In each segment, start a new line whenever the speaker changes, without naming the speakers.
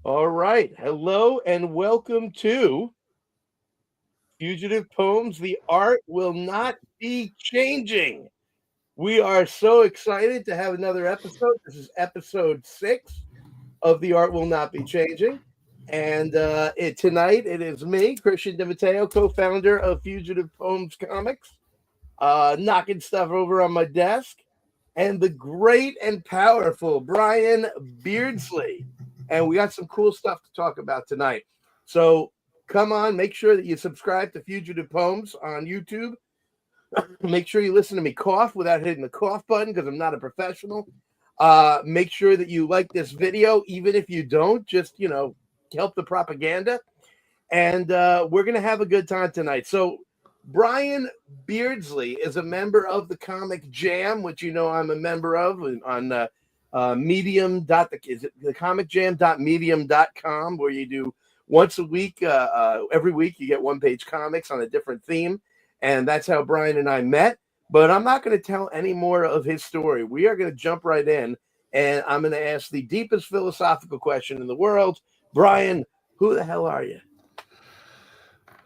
All right. Hello and welcome to Fugitive Poems. The art will not be changing. We are so excited to have another episode. This is episode 6 of The Art Will Not Be Changing. And tonight it is me, Christian DiMatteo, co-founder of Fugitive Poems Comics, knocking stuff over on my desk, and the great and powerful Brian Beardsley. And we got some cool stuff to talk about tonight. So come on, make sure that you subscribe to Fugitive Poems on YouTube. Make sure you listen to me cough without hitting the cough button because I'm not a professional. Make sure that you like this video, even if you don't, just, help the propaganda. And we're going to have a good time tonight. So Brian Beardsley is a member of the Comic Jam, which I'm a member of on Medium. Is it the comicjam.medium.com, where you do once a week, every week you get one-page comics on a different theme. And that's how Brian and I met. But I'm not going to tell any more of his story. We are going to jump right in, and I'm going to ask the deepest philosophical question in the world. Brian, who the hell are you?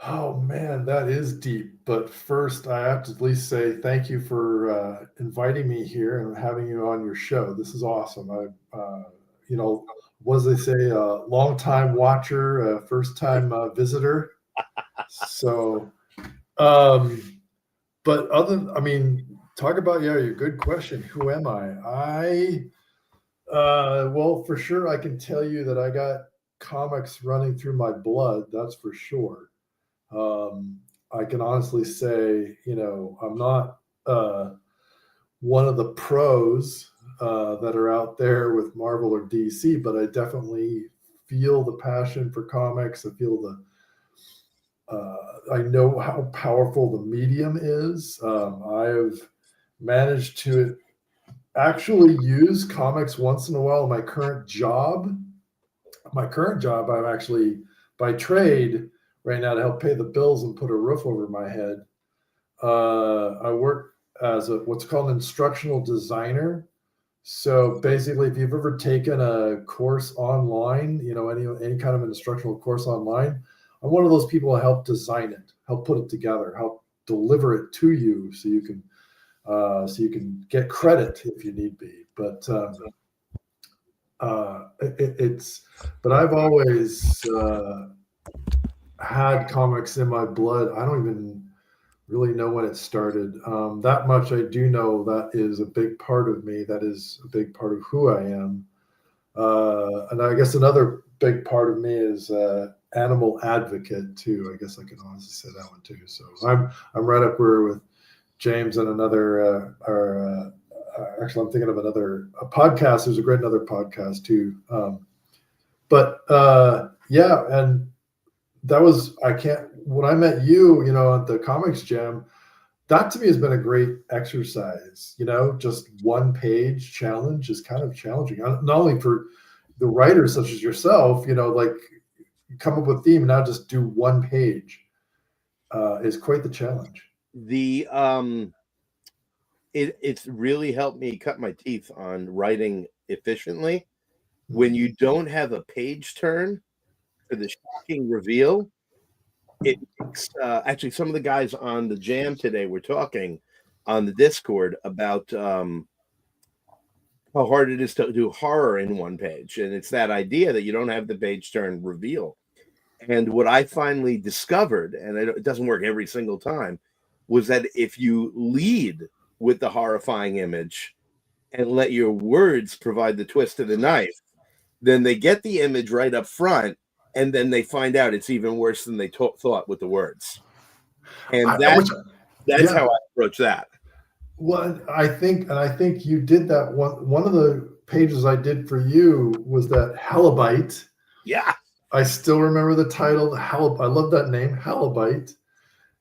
Oh, man, that is deep. But first, I have to at least say thank you for inviting me here and having you on your show. This is awesome. What do they say? Long-time watcher, first-time visitor. So, but talk about, your good question. Who am I? Well, for sure, I can tell you that I got comics running through my blood. That's for sure. I can honestly say, I'm not one of the pros that are out there with Marvel or DC, but I definitely feel the passion for comics. I know how powerful the medium is. I have managed to actually use comics once in a while in my current job. I'm actually by trade right now to help pay the bills and put a roof over my head. I work as what's called an instructional designer. So basically, if you've ever taken a course online, any kind of an instructional course online, I'm one of those people who help design it, help put it together, help deliver it to you so you can get credit if you need be. But but I've always had comics in my blood. I don't even really know when it started. That much I do know. That is a big part of me. That is a big part of who I am. And I guess another big part of me is animal advocate too. I guess I can honestly say that one too. So I'm right up there with James and another. Actually, I'm thinking of a podcast. There's another podcast too. Yeah, and that was when I met you, at the Comics Jam, that to me has been a great exercise. Just one page challenge is kind of challenging, not only for the writers such as yourself, like come up with a theme and not just do one page is quite the challenge.
It's really helped me cut my teeth on writing efficiently. When you don't have a page turn for the shocking reveal, it takes, actually, some of the guys on the Jam today were talking on the Discord about how hard it is to do horror in one page. And it's that idea that you don't have the page turn reveal. And what I finally discovered, and it doesn't work every single time, was that if you lead with the horrifying image and let your words provide the twist of the knife, then they get the image right up front, and then they find out it's even worse than they thought with the words. And that's how I approach that.
Well, I think you did that. One of the pages I did for you was that Hellabite.
Yeah.
I still remember the title. I love that name, Hellabite.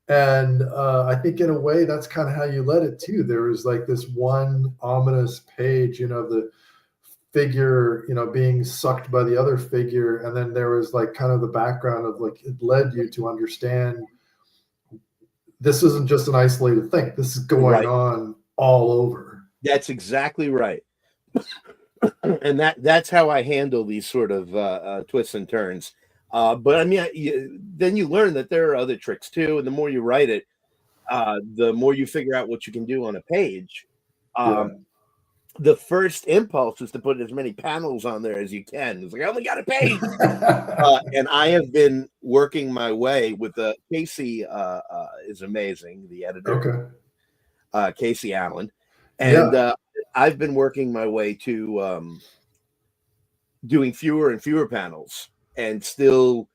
And I think in a way that's kind of how you led it too. There was like this one ominous page, the figure, being sucked by the other figure. And then there was like kind of the background of like, it led you to understand this isn't just an isolated thing. This is going on all over.
That's exactly right. And that's how I handle these sort of twists and turns. But I mean, then you learn that there are other tricks too, and the more you write it, the more you figure out what you can do on a page.
Yeah.
The first impulse is to put as many panels on there as you can. It's like I only got a page, and I have been working my way with Casey. Is amazing, the editor,
Okay.
Casey Allen, and
Yeah.
I've been working my way to doing fewer and fewer panels, and still,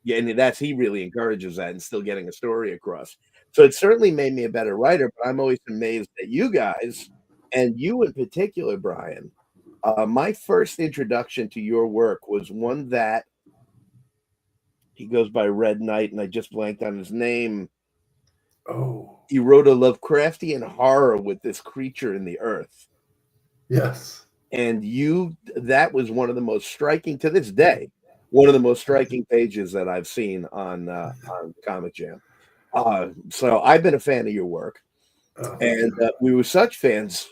yeah, and that's he really encourages that, and still getting a story across. So it certainly made me a better writer. But I'm always amazed at you guys, and you in particular, Brian. My first introduction to your work was one that he goes by Red Knight, and I just blanked on his name.
Oh,
He wrote a Lovecraftian horror with this creature in the earth.
yes.
And that was one of the most striking, to this day, one of the most striking pages that I've seen on Comic Jam. So I've been a fan of your work,
Thank
and
you.
we were such fans.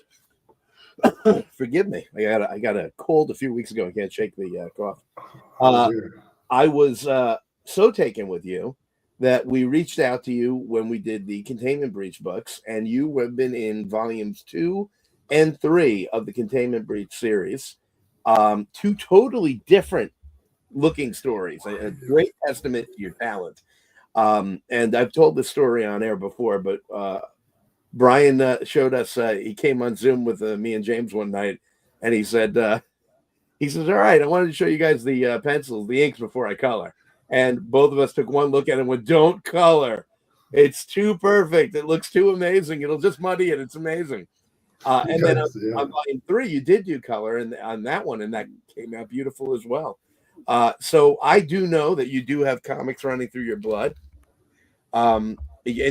Forgive me, I got a cold a few weeks ago. I can't shake the cough.
Oh
Uh,
dear.
I was so taken with you that we reached out to you when we did the Containment Breach books, and you have been in volumes 2 and 3 of the Containment Breach series. Two totally different looking stories, a great testament to your talent. And I've told this story on air before, but Brian showed us, he came on Zoom with me and James one night, and he says, all right, I wanted to show you guys the pencils, the inks before I color. And both of us took one look at it and went, don't color. It's too perfect. It looks too amazing. It'll just muddy it. It's amazing. And then
Yes, yeah.
on volume 3, you did do color and on that one, and that came out beautiful as well. So I do know that you do have comics running through your blood. And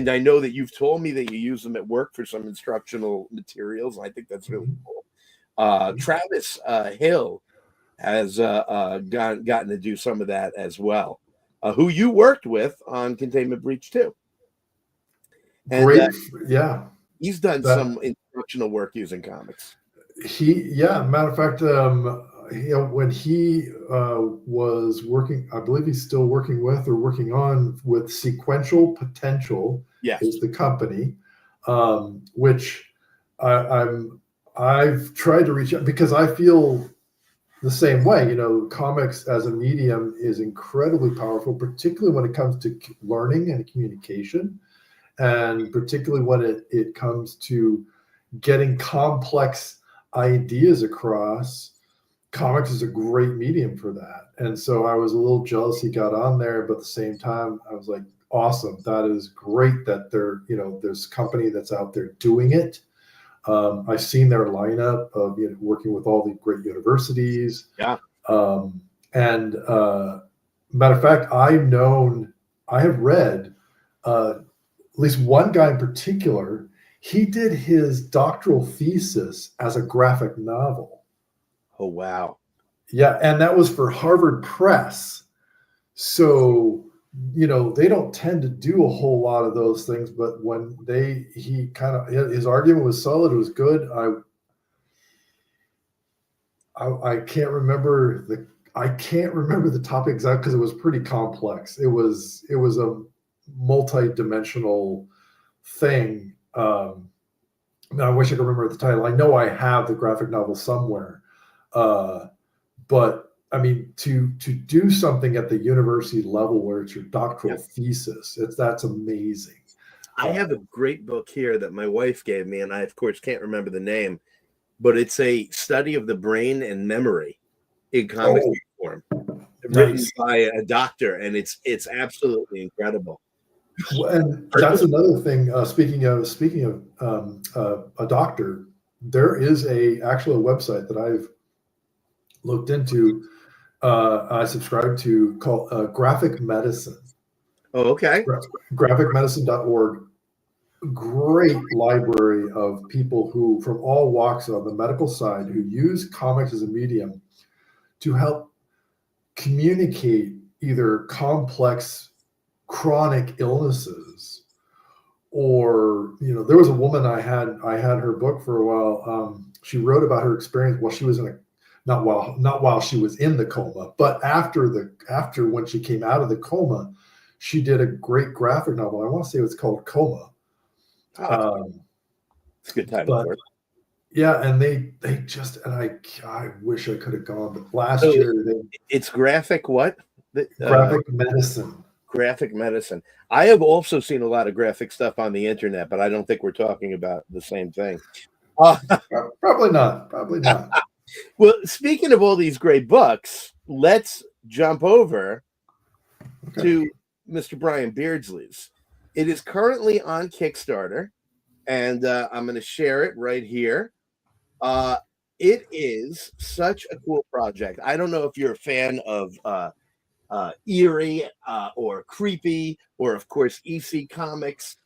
I know that you've told me that you use them at work for some instructional materials. I think that's really cool. Travis Hill has gotten to do some of that as well, who you worked with on Containment Breach too. And
Great. Yeah.
he's done
That
some instructional work using comics.
matter of fact, when he was working, I believe he's still working with or working on with Sequential Potential
Yes.
is the company, which I've tried to reach out because I feel the same way. Comics as a medium is incredibly powerful, particularly when it comes to learning and communication, and particularly when it comes to getting complex ideas across. Comics is a great medium for that. And so I was a little jealous he got on there, but at the same time, I was like, awesome. That is great that there's a company that's out there doing it. I've seen their lineup of working with all the great universities.
Yeah.
And matter of fact, I have read at least one guy in particular. He did his doctoral thesis as a graphic novel.
Oh, wow.
Yeah, and that was for Harvard Press. So, they don't tend to do a whole lot of those things, but when his argument was solid, it was good. I can't remember the topic exactly because it was pretty complex. It was a multi-dimensional thing. I wish I could remember the title. I know I have the graphic novel somewhere. But I mean, to do something at the university level where it's your doctoral thesis, that's amazing.
I have a great book here that my wife gave me, and I, of course, can't remember the name, but it's a study of the brain and memory in comic form, written by a doctor, and it's absolutely incredible.
And that's another thing. Speaking of a doctor, there is actually a website that I've looked into. I subscribe to called Graphic Medicine.
Oh, okay.
Graphicmedicine.org. Great library of people who, from all walks on the medical side, who use comics as a medium to help communicate either complex chronic illnesses, or there was a woman I had her book for a while. She wrote about her experience while she was in not while she was in the coma, but after when she came out of the coma, she did a great graphic novel. I want to say it was called Coma.
It's a good title
But
for it.
yeah, and they just, and I wish I could have gone, but last
So
year
it's graphic what?
graphic medicine.
Graphic medicine. I have also seen a lot of graphic stuff on the internet, but I don't think we're talking about the same thing.
Probably not. Probably not.
Well, speaking of all these great books, let's jump over to Mr. Brian Beardsley's. It is currently on Kickstarter, and I'm going to share it right here. It is such a cool project. I don't know if you're a fan of eerie or creepy, or of course EC Comics,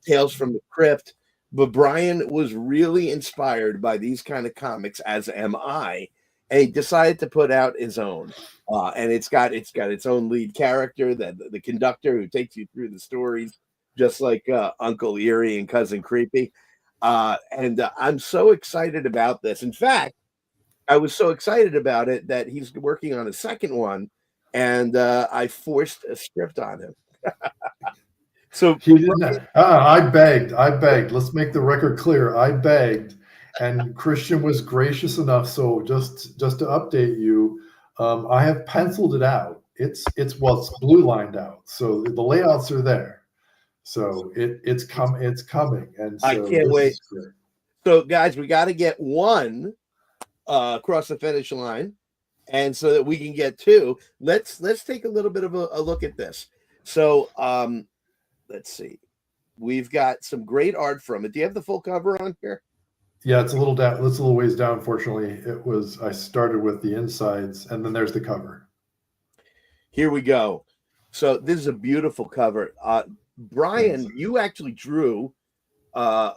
Tales from the Crypt. But Brian was really inspired by these kind of comics, as am I, and he decided to put out his own. And it's got its own lead character, that the conductor who takes you through the stories, just like Uncle Eerie and Cousin Creepy. And I'm so excited about this. In fact, I was so excited about it that he's working on a second one, and I forced a script on him. So
he didn't. I begged. Let's make the record clear. I begged, and Christian was gracious enough. So just to update you, I have penciled it out. It's blue lined out, so the layouts are there. So it's coming, and so
I can't wait. So guys, we got to get one across the finish line, and so that we can get two. Let's take a little bit of a look at this. So let's see. We've got some great art from it. Do you have the full cover on here?
Yeah, it's a little down. It's a little ways down. Fortunately, I started with the insides, and then there's the cover.
Here we go. So this is a beautiful cover. Brian, you actually drew a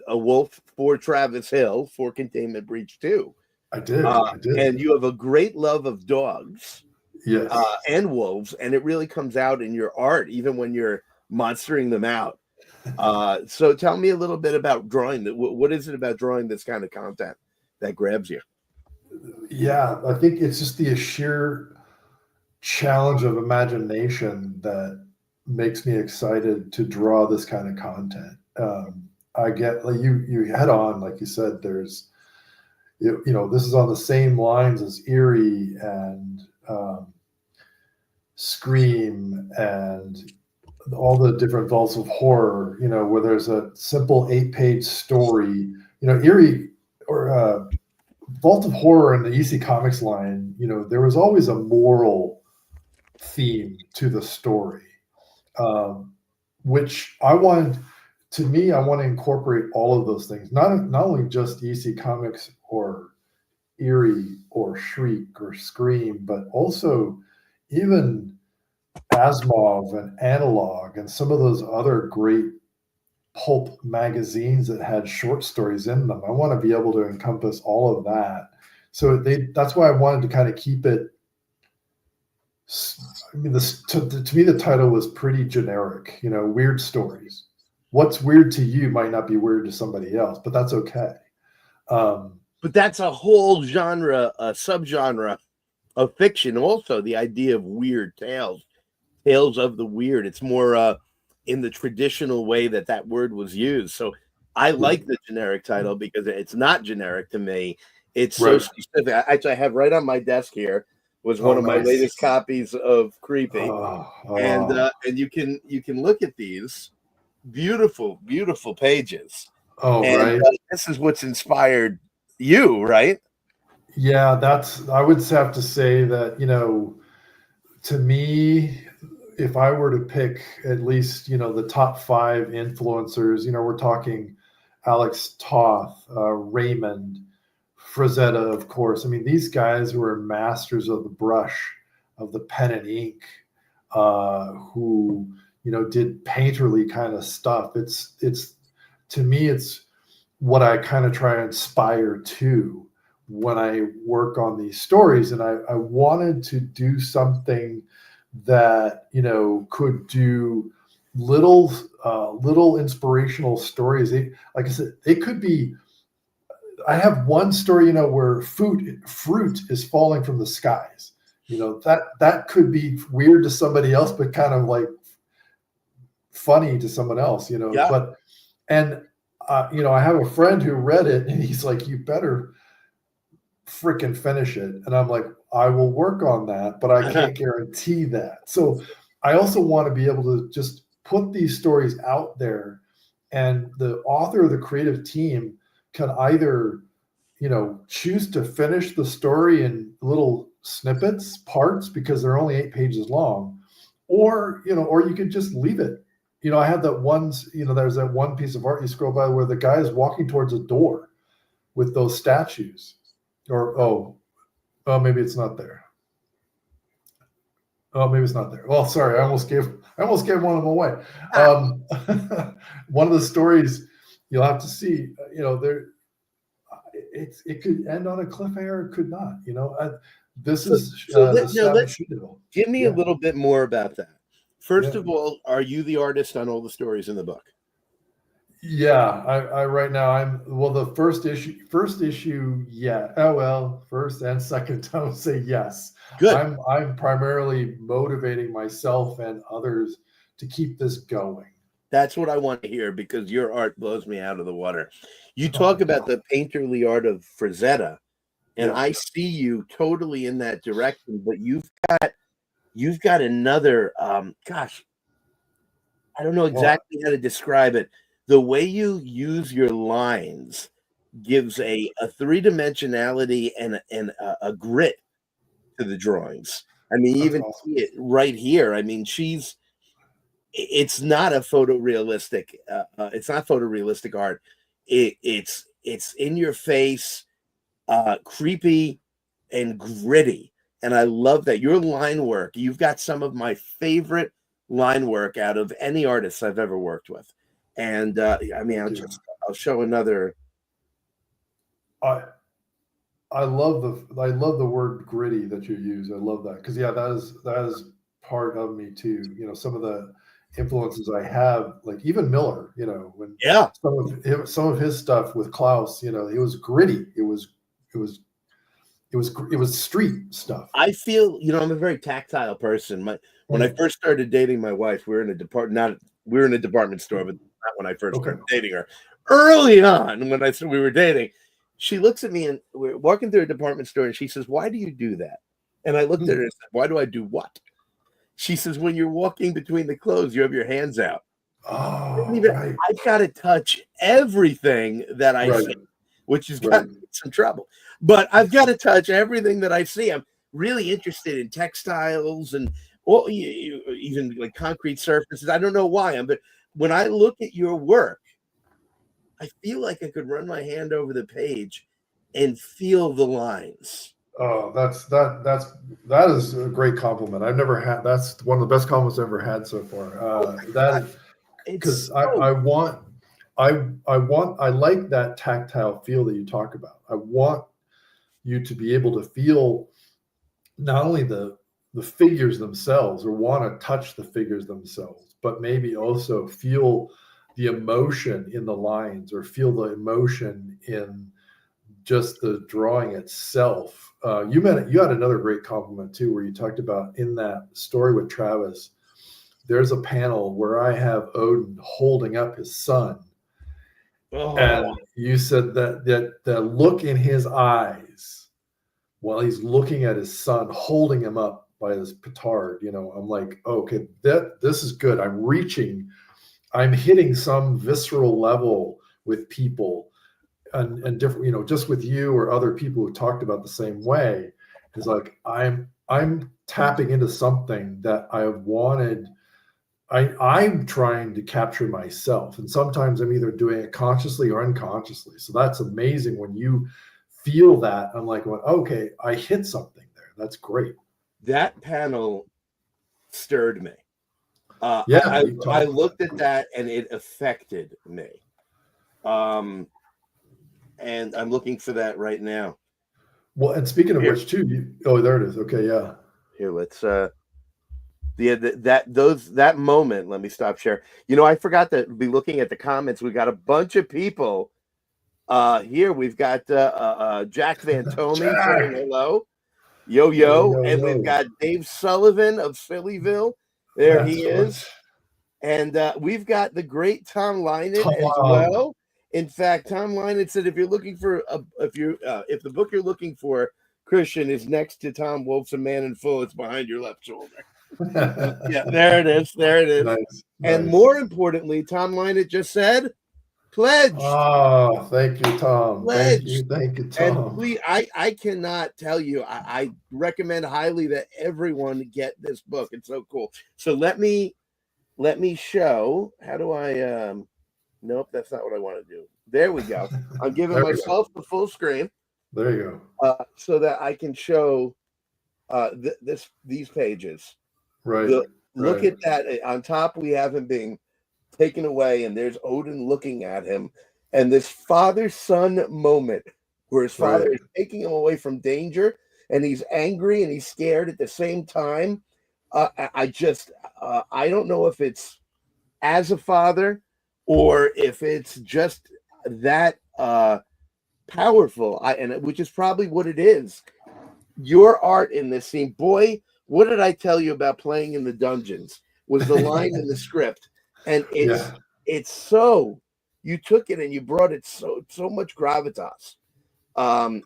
wolf for Travis Hill for Containment Breach 2.
I did.
And you have a great love of dogs.
Yes.
And wolves, and it really comes out in your art, even when you're monstering them out. So tell me a little bit about drawing. What is it about drawing this kind of content that grabs you?
Yeah, I think it's just the sheer challenge of imagination that makes me excited to draw this kind of content. I get, like, you head on, like you said, there's, this is on the same lines as Eerie and Scream and all the different vaults of horror, where there's a simple 8-page story, Eerie or Vault of Horror in the EC Comics line, there was always a moral theme to the story, which I want to incorporate all of those things, not only just EC Comics or Eerie or Shriek or Scream, but also even Asimov and Analog and some of those other great pulp magazines that had short stories in them. I want to be able to encompass all of that. So that's why I wanted to kind of keep it. I mean, to me, the title was pretty generic, weird stories. What's weird to you might not be weird to somebody else, but that's okay.
But that's a whole genre, a subgenre of fiction. Also, the idea of weird tales of the weird. It's more in the traditional way that word was used. So I like the generic title because it's not generic to me. It's so specific. I have right on my desk here was one of my latest copies of Creepy, and you can look at these beautiful pages. And this is what's inspired you, right?
Yeah, I would have to say that, to me, if I were to pick at least, the top 5 influencers, we're talking Alex Toth, Raymond, Frazetta, of course. I mean, these guys who are masters of the brush, of the pen and ink, who, did painterly kind of stuff. It's to me, it's what I kind of try to inspire to when I work on these stories. And I wanted to do something that, could do little inspirational stories. Like I said, they could be I have one story, where fruit is falling from the skies. That could be weird to somebody else, but kind of like funny to someone else,
Yeah.
but, and, I have a friend who read it and he's like, you better freaking finish it. And I'm like, I will work on that, but I can't guarantee that. So I also want to be able to just put these stories out there, and the author or the creative team can either, choose to finish the story in little snippets, parts, because they're only 8 pages long, or, or you could just leave it. I had that one, there's that one piece of art you scroll by where the guy is walking towards a door with those statues. Or maybe it's not there. Oh, maybe it's not there. Oh, sorry, I almost gave one of them away. One of the stories you'll have to see. There, it could end on a cliffhanger. It could not. This is the Savage Shield.
Give me a little bit more about that. First of all, are you the artist on all the stories in the book?
Yeah, I right now the first issue, yeah. Oh well, first and second, I would say yes.
Good.
I'm primarily motivating myself and others to keep this going.
That's what I want to hear, because your art blows me out of the water. You talk about the painterly art of Frazetta, and I see you totally in that direction, but you've got another gosh, I don't know exactly how to describe it. The way you use your lines gives a three-dimensionality and a grit to the drawings. I mean,
That's
even
awesome.
see it right here. I mean, it's not a photorealistic. It's not photorealistic art. It's in your face, creepy and gritty, and I love that. Your line work. You've got some of my favorite line work out of any artist I've ever worked with. And I mean, I'll show another.
I love the word gritty that you use. I love that, because that is part of me too. Some of the influences I have, like even Miller. When some of his stuff with Klaus, it was gritty. It was street stuff.
I feel, I'm a very tactile person. When I first started dating my wife, we were in a department store, but not when I first started dating her. Early on, when we were dating, she looks at me and we're walking through a department store, and she says, "Why do you do that?" And I looked at her and said, "Why do I do what?" She says, "When you're walking between the clothes, you have your hands out."
Oh, right.
I've got to touch everything that I see, which has got me in some trouble. But I've got to touch everything that I see. I'm really interested in textiles and even like concrete surfaces. I don't know why but when I look at your work, I feel like I could run my hand over the page and feel the lines.
Oh, that is a great compliment. I've never had. That's one of the best compliments I've ever had so far. Because I like that tactile feel that you talk about. I want you to be able to feel not only the figures themselves, or want to touch the figures themselves, but maybe also feel the emotion in the lines, or feel the emotion in just the drawing itself. You had another great compliment too, where you talked about in that story with Travis, there's a panel where I have Odin holding up his son. And you said that the look in his eyes while he's looking at his son, holding him up by his petard, I'm like, okay, this is good. I'm hitting some visceral level with people, and different, just with you or other people who talked about the same way. Is like, I'm tapping into something that I wanted. I'm trying to capture myself, and sometimes I'm either doing it consciously or unconsciously. So that's amazing when you feel that. I'm like, well, okay, I hit something there. That's great.
That panel stirred me. I looked at that and it affected me. And I'm looking for that right now.
Well, and speaking of which, too, there it is. Okay, yeah.
Here, let's that moment. Let me stop share. I forgot to be looking at the comments. We got a bunch of people Here we've got Jack Van Tomey saying
Jack.
hello. Yo,
Yo,
yo.
yo,
And we've
yo.
got Dave Sullivan of Sillyville. There he
That's right.
is. And we've got the great Tom Lynott as
Tom.
well. In fact, Tom Lynott said if you're looking for if the book you're looking for, Christian, is next to Tom Wolfe's A Man in Full, it's behind your left shoulder. Yeah, there it is. There it is.
Nice.
And
Nice.
more importantly, Tom Lynott just said, pledged.
Oh, thank you, Tom.
Pledged.
Thank you,
And
Tom.
please, I cannot tell you, I recommend highly that everyone get this book. It's so cool. So let me show. How do I nope, that's not what I want to do. There we go. I'm giving
There we
myself the full screen
There you go.
so that I can show these pages.
Right.
Look
right.
at that. On top, we have him being taken away, and there's Odin looking at him, and this father-son moment where his father
Right.
is taking him away from danger, and he's angry and he's scared at the same time. I don't know if it's as a father or if it's just that powerful, which is probably what it is. Your art in this scene, boy, what did I tell you about playing in the dungeons? Was the line in the script, and it's so you took it and you brought it so much gravitas.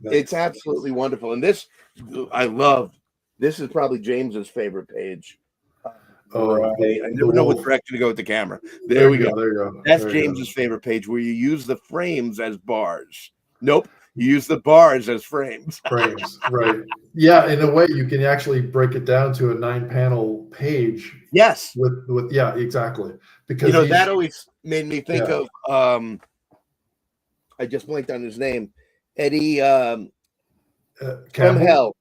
It's absolutely wonderful, and this I love. This is probably James's favorite page. I never know what direction to go with the camera. There we go.
There you go.
That's James's favorite page, where you use the frames as bars. Nope, you use the bars as frames.
Frames, right? Yeah, in a way, you can actually break it down to a 9-panel page.
Yes.
With yeah, exactly. Because
that always made me think of. I just blanked on his name. Eddie from Hell.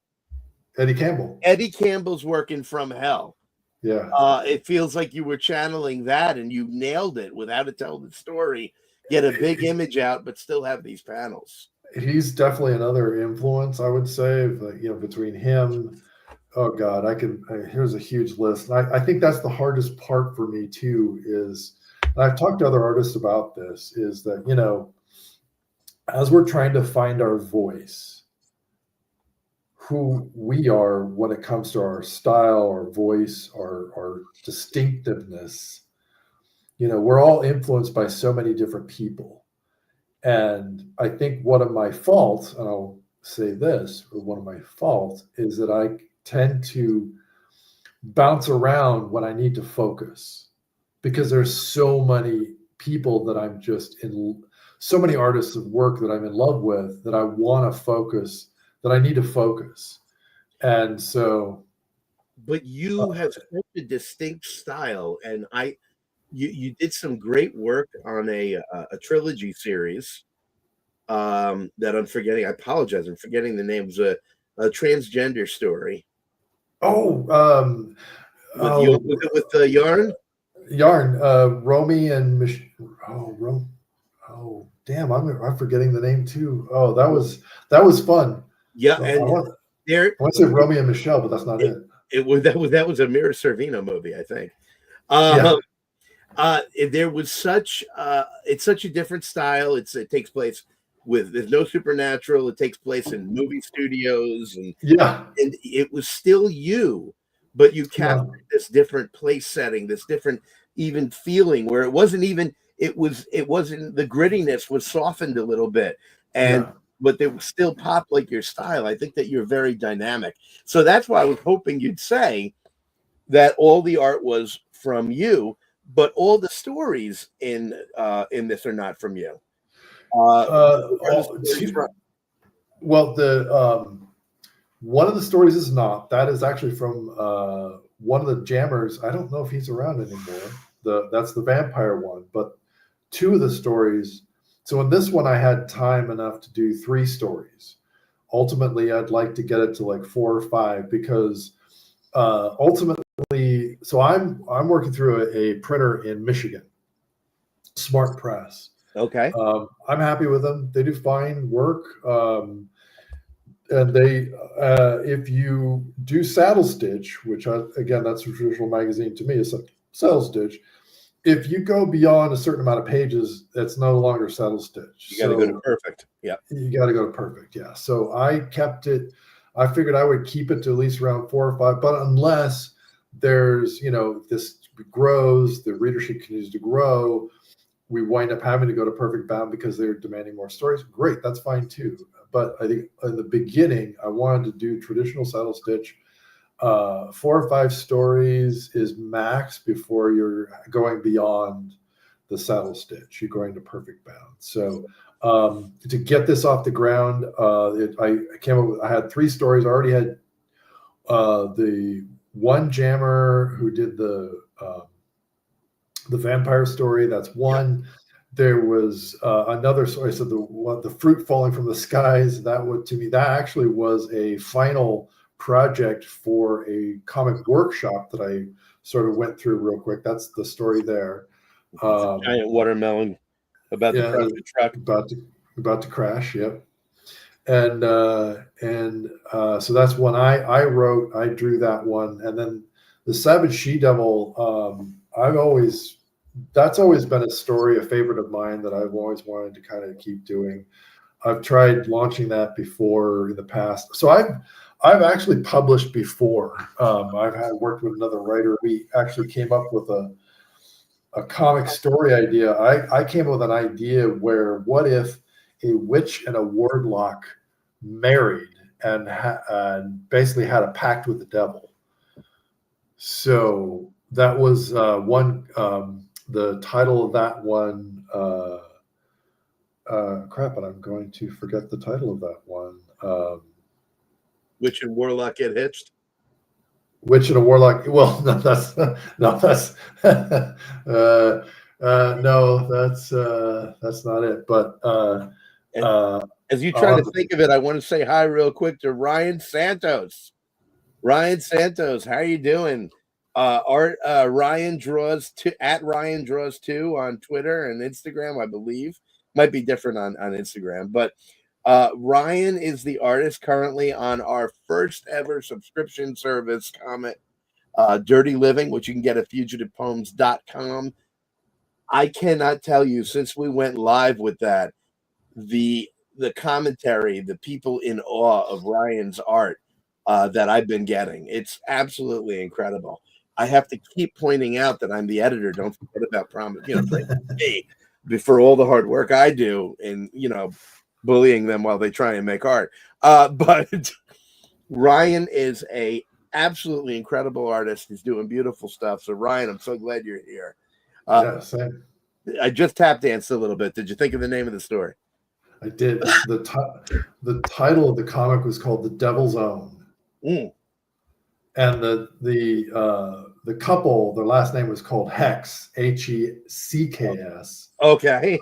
Eddie Campbell.
Eddie Campbell's working From Hell.
Yeah.
It feels like you were channeling that, and you nailed it without it telling the story. Get a big image out, but still have these panels.
He's definitely another influence, I would say. Between him, oh God, here's a huge list. And I think that's the hardest part for me too. Is, and I've talked to other artists about this. Is that as we're trying to find our voice, who we are when it comes to our style, our voice, our distinctiveness, we're all influenced by so many different people. And I think one of my faults, and I'll say this, one of my faults is that I tend to bounce around when I need to focus, because there's so many people that I'm just so many artists of work that I'm in love with that I want to focus, that I need to focus. And so.
But you have such a distinct style, and you did some great work on a trilogy series that I'm forgetting. I apologize. I'm forgetting the name. It was a transgender story.
With
Yarn?
Yarn, Romy and damn, I'm forgetting the name too. Oh, that was fun.
Yeah,
so
and
I want to say Romy and Michelle, but that's not it.
That was a Mira Sorvino movie, I think. There was it's such a different style. It takes place there's no supernatural. It takes place in movie studios, and it was still you, but you captured this different place setting, this different even feeling where it wasn't the grittiness was softened a little bit, but they still pop like your style. I think that you're very dynamic. So that's why I was hoping you'd say that all the art was from you, but all the stories in this are not from you.
One of the stories is not. That is actually from one of the jammers. I don't know if he's around anymore. That's the vampire one. But two of the stories. So in this one, I had time enough to do 3 stories. Ultimately, I'd like to get it to like 4 or 5, because ultimately, so I'm working through a printer in Michigan, Smart Press.
Okay.
I'm happy with them. They do fine work. And they, if you do saddle stitch, which again, that's a traditional magazine to me, it's a saddle stitch. if you go beyond a certain amount of pages, it's no longer saddle stitch.
You got to go to perfect. Yeah.
You got to go to perfect. Yeah. So I kept it. I figured I would keep it to at least around 4 or 5, but unless there's, this grows, the readership continues to grow, we wind up having to go to perfect bound because they're demanding more stories. Great. That's fine too. But I think in the beginning, I wanted to do traditional saddle stitch. 4 or 5 stories is max before you're going beyond the saddle stitch. You're going to perfect bound. So to get this off the ground, I came up with, I had 3 stories. I already had the one jammer who did the vampire story. That's one. Yep. There was another story. So the fruit falling from the skies. That actually was a final project for a comic workshop that I sort of went through real quick. That's the story there.
Giant watermelon about to crash the truck.
About to crash. Yep. And so that's one I wrote. I drew that one, and then the Savage She-Devil. That's always been a story, a favorite of mine that I've always wanted to kind of keep doing. I've tried launching that before in the past. So I've actually published before. I've worked with another writer. We actually came up with a comic story idea. I came up with an idea where what if a witch and a warlock married and basically had a pact with the devil. So that was one. The title of that one. Crap! And I'm going to forget the title of that one.
Witch and warlock get hitched.
Witch and a warlock. Well, no, that's no, that's not it. But
as you try to think of it, I want to say hi real quick to Ryan Santos. Ryan Santos, how are you doing? Ryan draws at Ryan Draws 2 on Twitter and Instagram, I believe. Might be different on Instagram, but Ryan is the artist currently on our first ever subscription service comic, Dirty Living, which you can get at fugitivepoems.com. I cannot tell you, since we went live with that, the commentary, the people in awe of Ryan's art that I've been getting. It's absolutely incredible. I have to keep pointing out that I'm the editor. Don't forget about me for all the hard work I do in, bullying them while they try and make art. But Ryan is a absolutely incredible artist. He's doing beautiful stuff. So Ryan, I'm so glad you're here.
Yeah, same.
I just tap danced a little bit. Did you think of the name of the story?
I did. The title of the comic was called The Devil's Own. And the couple, their last name was called Hex, Hecks.
Okay.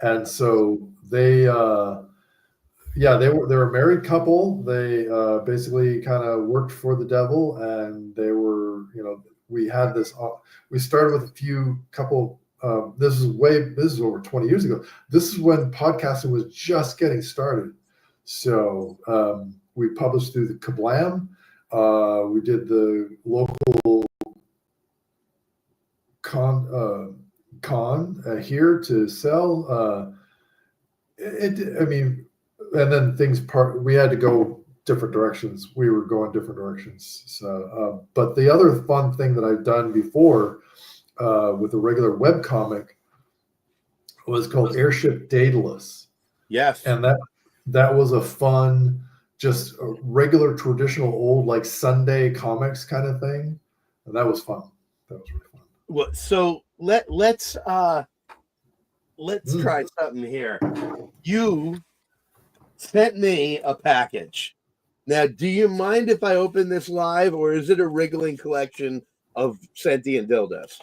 And so they were a married couple. They basically kind of worked for the devil, and they were, we had this. We started with a couple. This is over 20 years ago. This is when podcasting was just getting started. So we published through the Kablam. We did the local con here to sell. And then we had to go different directions. We were going different directions. So, but the other fun thing that I've done before with a regular web comic was called Airship Daedalus.
Yes.
And that was a fun, just a regular traditional old like Sunday comics kind of thing. And that was fun. That was really fun.
Well, so let's try something here. You sent me a package. Now, do you mind if I open this live, or is it a wriggling collection of sentient dildos?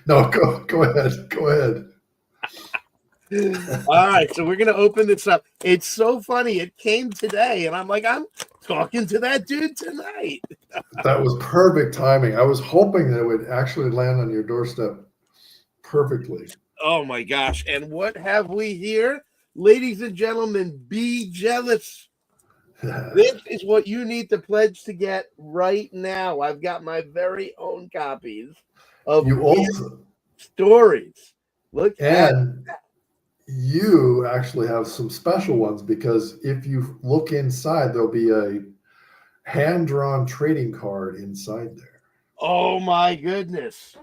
No, go ahead. Go ahead.
All right, so we're going to open this up. It's so funny. It came today, and I'm like, I'm talking to that dude tonight.
That was perfect timing. I was hoping that it would actually land on your doorstep perfectly.
Oh, my gosh. And what have we here? Ladies and gentlemen, be jealous. This is what you need to pledge to get right now. I've got my very own copies of
You
Weird
also,
Stories. Look at
and you actually have some special ones because if you look inside, there'll be a hand-drawn trading card inside there.
oh my goodness.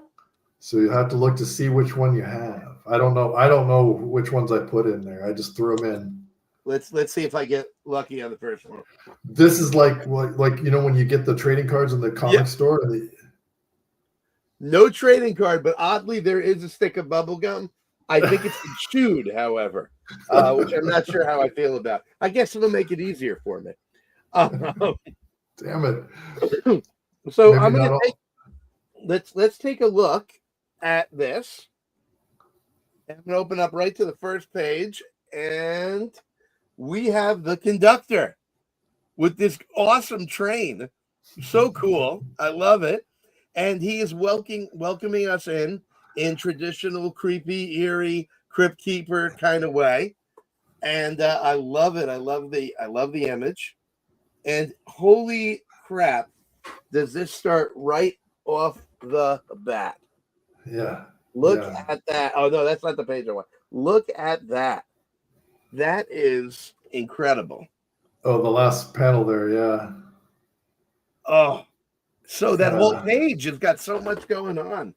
So you have to look to see which one you have. I don't know. I don't know which ones I put in there. I just threw them in.
Let's see if I get lucky on the first one.
This is like when you get the trading cards in the comic store.
No trading card, but oddly, there is a stick of bubble gum. I think it's been chewed, however, which I'm not sure how I feel about. I guess it'll make it easier for me.
Damn it!
So
Maybe
I'm gonna
not
take. Let's take a look at this. I'm gonna open up right to the first page, and we have the conductor with this awesome train. So cool. I love it. And he is welcoming us in traditional, creepy, eerie, crypt keeper kind of way. And I love it. I love the image. And holy crap, does this start right off the bat?
Yeah.
Look at that. Oh no, that's not the page I want. Look at that. That is incredible.
Oh, the last panel there. Yeah.
Oh, so that whole page has got so much going on.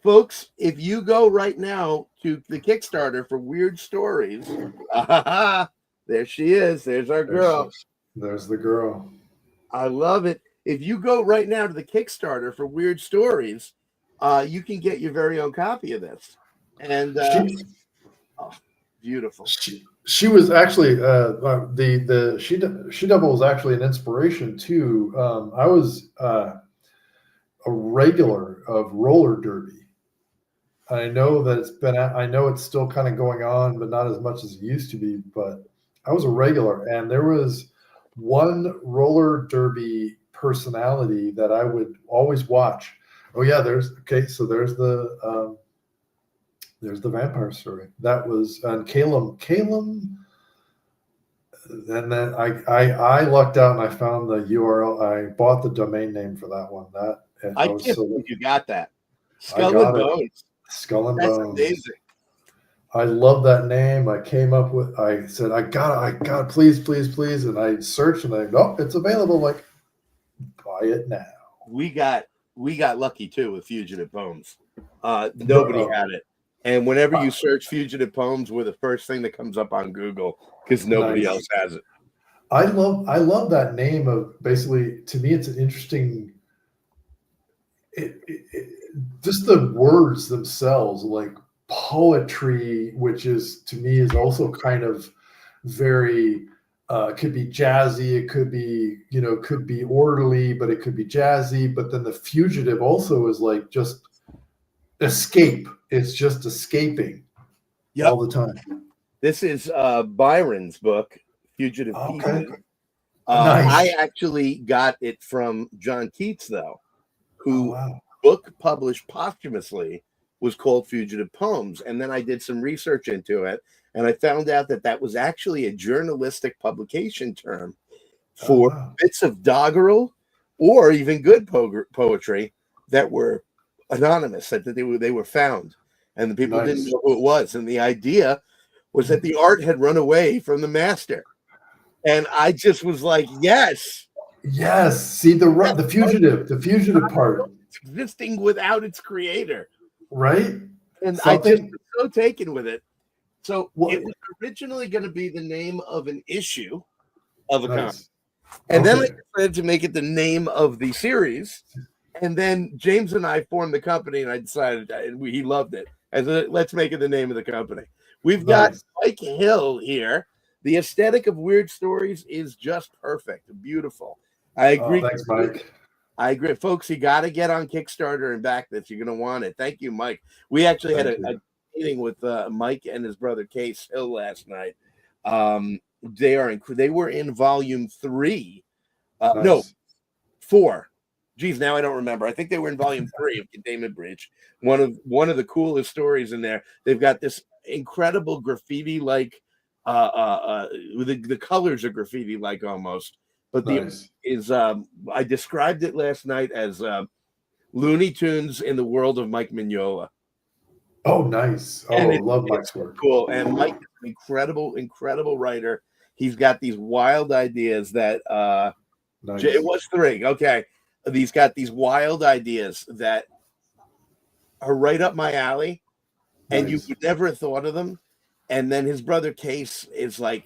Folks, if you go right now to the Kickstarter for Weird Stories, there she is. There's our girl.
There's the girl.
I love it. If you go right now to the Kickstarter for Weird Stories, you can get your very own copy of this. And beautiful.
She was actually the She Devil was actually an inspiration too. I was a regular of roller derby. I know that I know it's still kind of going on, but not as much as it used to be. But I was a regular, and there was one roller derby personality that I would always watch. Oh yeah, there's the vampire story. That was and Calum. And then I lucked out and I found the URL. I bought the domain name for that one.
I can't believe you got that.
Skull and Bones. That's
amazing.
I love that name. I said, I got it, please. And I searched and it's available. Like, buy it now.
We got lucky too with Fugitive Poems. Nobody had it. And whenever you search Fugitive Poems, we're the first thing that comes up on Google because nobody else has it.
I love that name of basically, to me, it's an interesting, just the words themselves, like poetry, which is, to me, is also kind of very, could be jazzy. It could be, could be orderly, but it could be jazzy. But then the fugitive also is like just escape. It's just escaping all the time.
This is Byron's book, Fugitive
Okay.
Pieces. I actually got it from John Keats, though, who book published posthumously was called Fugitive Poems. And then I did some research into it, and I found out that was actually a journalistic publication term for bits of doggerel or even good poetry that were anonymous, that they were found, and the people didn't know who it was. And the idea was that the art had run away from the master. And I just was like, yes.
See, the fugitive part.
It's existing without its creator.
Right?
And I just was so taken with it. So it was originally going to be the name of an issue of a comic. And then I decided to make it the name of the series. And then James and I formed the company, and I decided, and he loved it. I said, let's make it the name of the company. We've got Mike Hill here. The aesthetic of Weird Stories is just perfect, beautiful. I agree.
Thanks, Mike.
I agree, folks. You got to get on Kickstarter and back this. You're going to want it. Thank you, Mike. We actually had a meeting with Mike and his brother Case Hill last night. They were in volume 3. No, 4. Geez, now I don't remember. I think they were in volume 3 of Containment Breach. One of the coolest stories in there. They've got this incredible graffiti-like the colors are graffiti like almost. But the
Nice.
is I described it last night as Looney Tunes in the world of Mike Mignola.
Oh, nice.
And
Oh, love
it's
Mike's work.
cool. And Mike is an incredible writer. He's got these wild ideas that it
Nice.
was three. Okay. He's got these wild ideas that are right up my alley, and you
Nice.
would never have thought of them. And then his brother Case is like,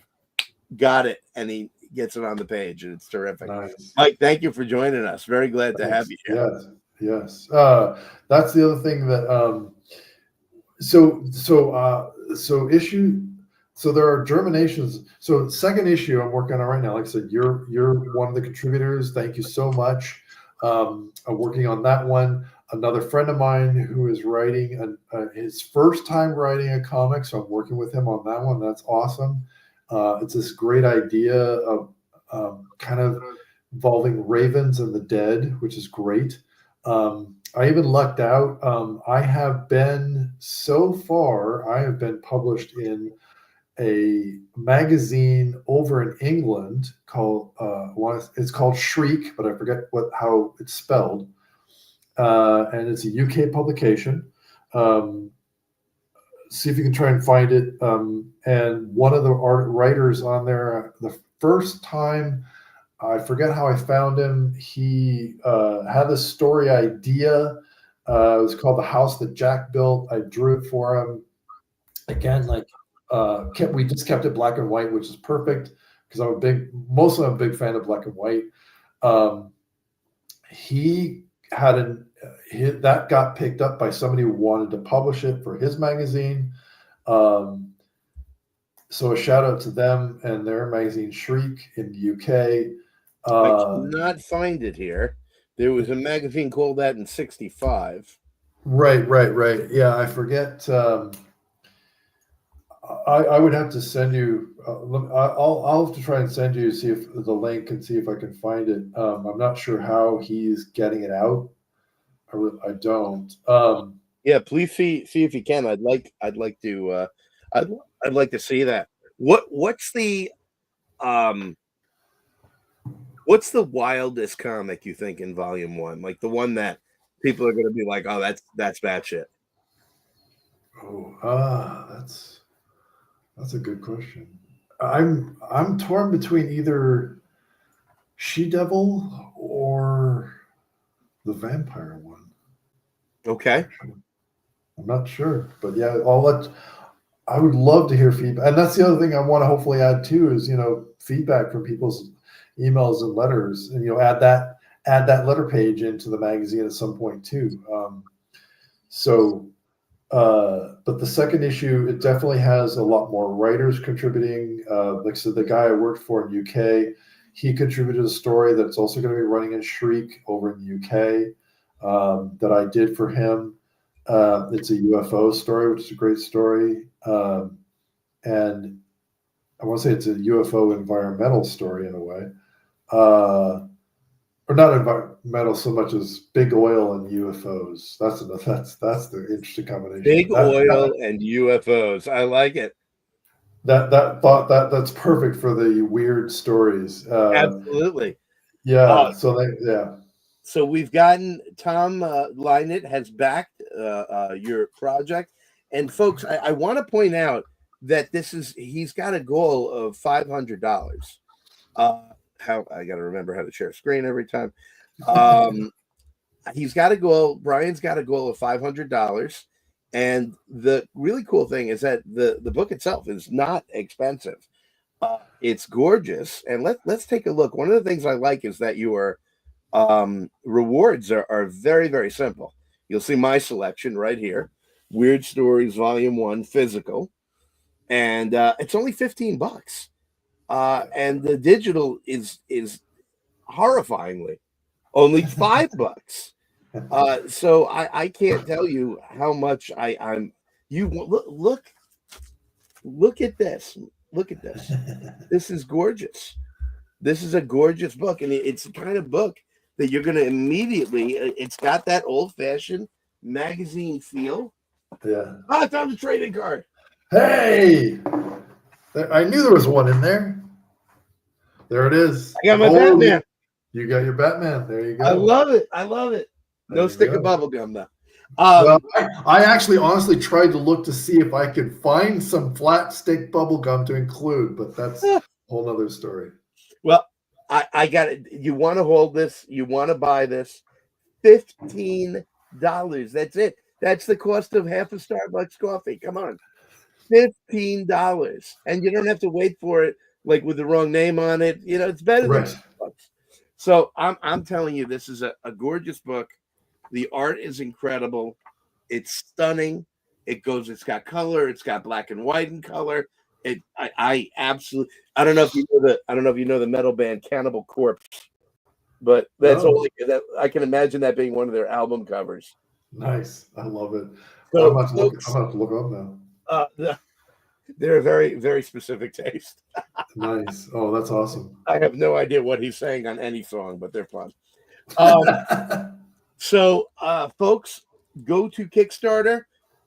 got it, and he gets it on the page, and it's terrific.
Nice.
Mike, thank you for joining us. Very glad to have
Thanks.
you here.
Yes. That's the other thing that so issue. So there are germinations. So second issue I'm working on right now. Like I said, you're one of the contributors. Thank you so much. I'm working on that one. Another friend of mine who is writing his first time writing a comic, so I'm working with him on that one. That's awesome. It's this great idea of kind of involving ravens and the dead, which is great. I even lucked out. I have been published in a magazine over in England called it's called Shriek, but I forget how it's spelled. And it's a UK publication. See if you can try and find it. And one of the writers on there, the first time, I forget how I found him. He had this story idea. It was called The House That Jack Built. I drew it for him. Again, we just kept it black and white, which is perfect because I'm a big fan of black and white. He had that got picked up by somebody who wanted to publish it for his magazine. So a shout out to them and their magazine Shriek in the UK.
I cannot find it here. There was a magazine called that in '65.
Right. Yeah, I forget. I would have to send you. I'll have to try and send you, see if the link and see if I can find it. I'm not sure how he's getting it out. I don't.
Yeah, please see if you can. I'd like to I'd like to see that. What's the wildest comic you think in volume 1? Like the one that people are going to be like, "Oh, that's batshit."
Oh, that's a good question. I'm torn between either She Devil or the vampire one.
Okay.
I'm not sure, but yeah, I would love to hear feedback. And that's the other thing I want to hopefully add too is, feedback from people's emails and letters, and, add that letter page into the magazine at some point too. But the second issue, it definitely has a lot more writers contributing. Like I said, the guy I worked for in UK, he contributed a story that's also going to be running in Shriek over in the UK that I did for him. It's a UFO story, which is a great story. And I want to say it's a UFO environmental story in a way. Or not environmental so much as big oil and UFOs. That's the interesting combination.
Big oil and UFOs. I like it.
That's perfect for the weird stories.
Absolutely.
Yeah.
So we've gotten Tom Lynett has backed your project, and folks, I want to point out that he's got a goal of $500. How I got to remember how to share a screen every time. He's got a goal. Brian's got a goal of $500, and the really cool thing is that the book itself is not expensive. It's gorgeous, and let's take a look. One of the things I like is that your rewards are very, very simple. You'll see my selection right here: Weird Stories Volume 1 physical, and it's only $15. And the digital is horrifyingly only $5. So I can't tell you how much I'm. You look at this. Look at this. This is gorgeous. This is a gorgeous book, and it's the kind of book that you're going to immediately. It's got that old-fashioned magazine feel.
Yeah.
I found the trading card.
Hey. I knew there was one in there. There it is.
I got my
Oh,
Batman.
you got your Batman. There you go.
I love it. I love it.
There
No
you
stick of
go.
bubble gum though.
Well, I actually honestly tried to look to see if I could find some flat stick bubble gum to include, but that's a whole nother story.
Well, I got it. You want to hold this? You want to buy this? $15. That's it. That's the cost of half a Starbucks coffee. Come on, $15, and you don't have to wait for it like with the wrong name on it. You know, it's better than
Right.
$2. So I'm telling you, this is a gorgeous book. The art is incredible. It's stunning. It's got color. It's got black and white in color. I absolutely. I don't know if you know the metal band Cannibal Corpse, but that's all I can imagine that being one of their album covers.
Nice. I love it.
So,
I'm gonna
folks,
have to look up now.
they're a very, very specific taste.
Nice. Oh, that's awesome.
I have no idea what he's saying on any song, but they're fun. So, folks, go to Kickstarter,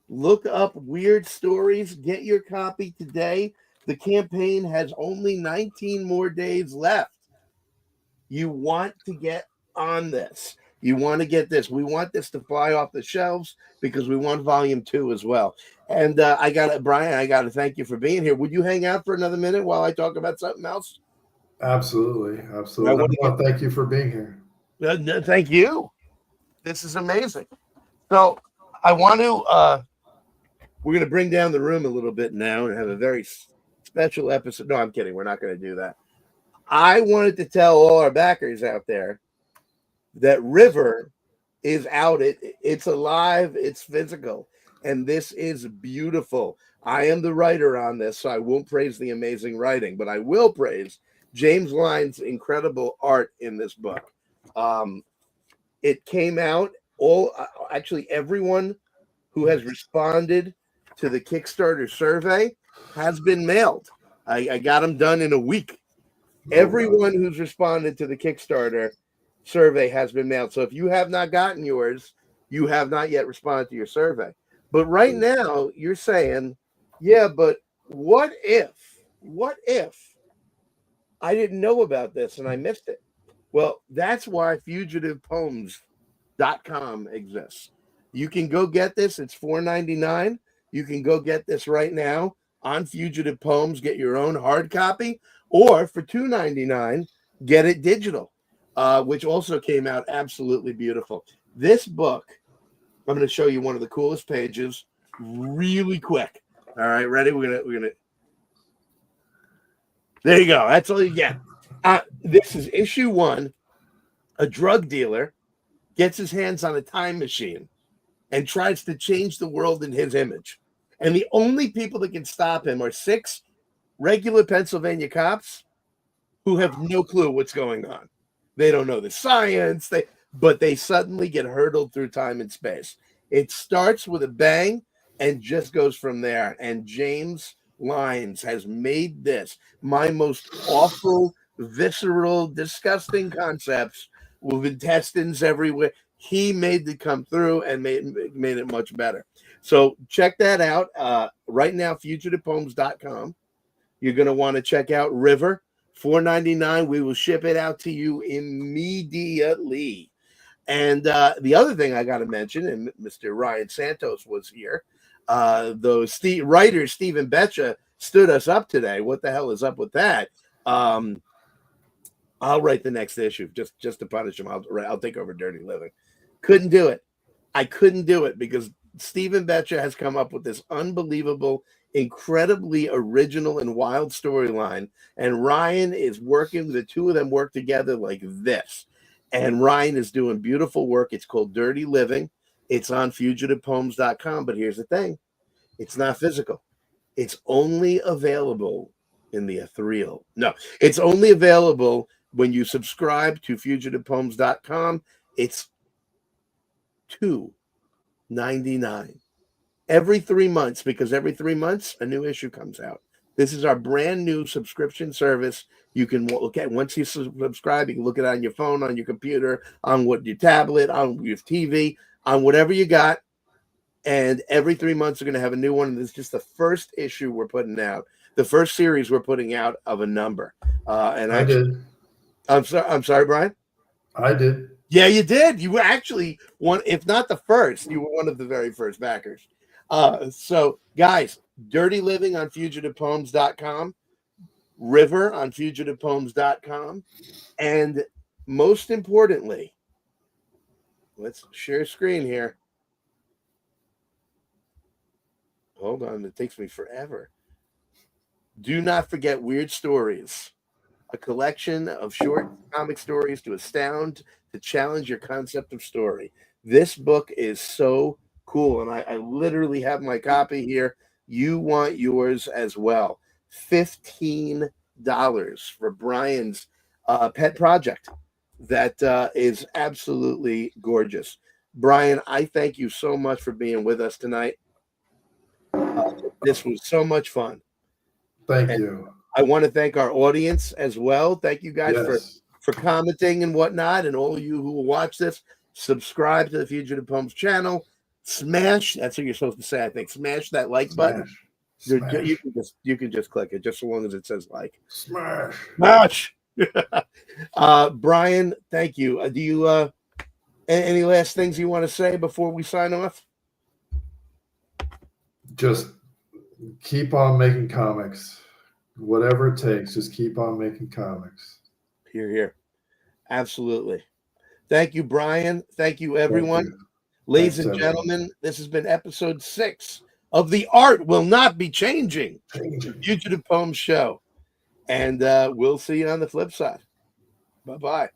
look up Weird Stories, get your copy today. The campaign has only 19 more days left. You want to get on this. You want to get this. We want this to fly off the shelves because we want volume 2 as well. And Brian, I got to thank you for being here. Would you hang out for another minute while I talk about something else?
Absolutely. I want to thank you for being here.
Thank you. This is amazing. So I want to, we're going to bring down the room a little bit now and have a very special episode. No, I'm kidding. We're not going to do that. I wanted to tell all our backers out there that River is out. It's alive. It's physical. And this is beautiful. I am the writer on this, so I won't praise the amazing writing, but I will praise James Lyne's incredible art in this book. It came out actually everyone who has responded to the Kickstarter survey has been mailed. I got them done in a week. Everyone who's responded to the Kickstarter survey has been mailed. So if you have not gotten yours, you have not yet responded to your survey. But right now you're saying, yeah, but what if I didn't know about this and I missed it? Well, that's why fugitivepoems.com exists. You can go get this. It's $4.99. You can go get this right now on Fugitive Poems. Get your own hard copy, or for $2.99, get it digital, which also came out absolutely beautiful. This book, I'm going to show you one of the coolest pages really quick. All right, ready? We're gonna. There you go. That's all you get. This is issue 1. A drug dealer gets his hands on a time machine and tries to change the world in his image. And the only people that can stop him are 6 regular Pennsylvania cops who have no clue what's going on. They don't know the science, but they suddenly get hurtled through time and space. It starts with a bang and just goes from there. And James Lynes has made this my most awful, visceral, disgusting concepts with intestines everywhere. He made it come through and made it much better. So check that out right now, fugitivepoems.com. You're going to want to check out River, $4.99. We will ship it out to you immediately. And the other thing I got to mention, and Mr. Ryan Santos was here, the writer Stephen Betcha stood us up today. What the hell is up with that? I'll write the next issue just to punish him. I'll take over Dirty Living. Couldn't do it. I couldn't do it because Stephen Betcha has come up with this unbelievable, incredibly original and wild storyline. And Ryan is working. The two of them work together like this. And Ryan is doing beautiful work. It's called Dirty Living. It's on fugitivepoems.com. But here's the thing. It's not physical. It's only available in the ethereal. No, it's only available when you subscribe to fugitivepoems.com. It's $2.99 every 3 months, because every 3 months a new issue comes out. This is our brand new subscription service. You can look at, once you subscribe, you can look at it on your phone, on your computer, on your tablet, on your TV, on whatever you got. And every 3 months, we're going to have a new one. And this is just the first issue we're putting out. the first series we're putting out of a number. And
I did.
I'm sorry, Brian.
I did.
Yeah, you did. You were actually one, if not the first, you were one of the very first backers. So, guys, Dirty Living on fugitivepoems.com, River on fugitivepoems.com, and most importantly, let's share screen here. Hold on, it takes me forever. Do not forget Weird Stories, a collection of short comic stories to astound, to challenge your concept of story. This book is so cool, and I literally have my copy here. You want yours as well. $15 for Brian's pet project. That is absolutely gorgeous. Brian, I thank you so much for being with us tonight. This was so much fun.
Thank
And
you.
I want to thank our audience as well. Thank you guys for commenting and whatnot, and all of you who will watch this. Subscribe to the Fugitive Poems channel. Smash, that's what you're supposed to say, I think. Smash that like button.
Smash.
You can just click it, just so long as it says like.
Smash.
Brian, thank you. Do you any last things you want to say before we sign off?
Just keep on making comics. Whatever it takes, just keep on making comics.
Hear, hear. Absolutely. Thank you, Brian. Thank you, everyone.
Thank you.
Ladies and gentlemen, this has been episode 6 of The Art Will Not Be Changing, Fugitive Poems Show. And we'll see you on the flip side. Bye-bye.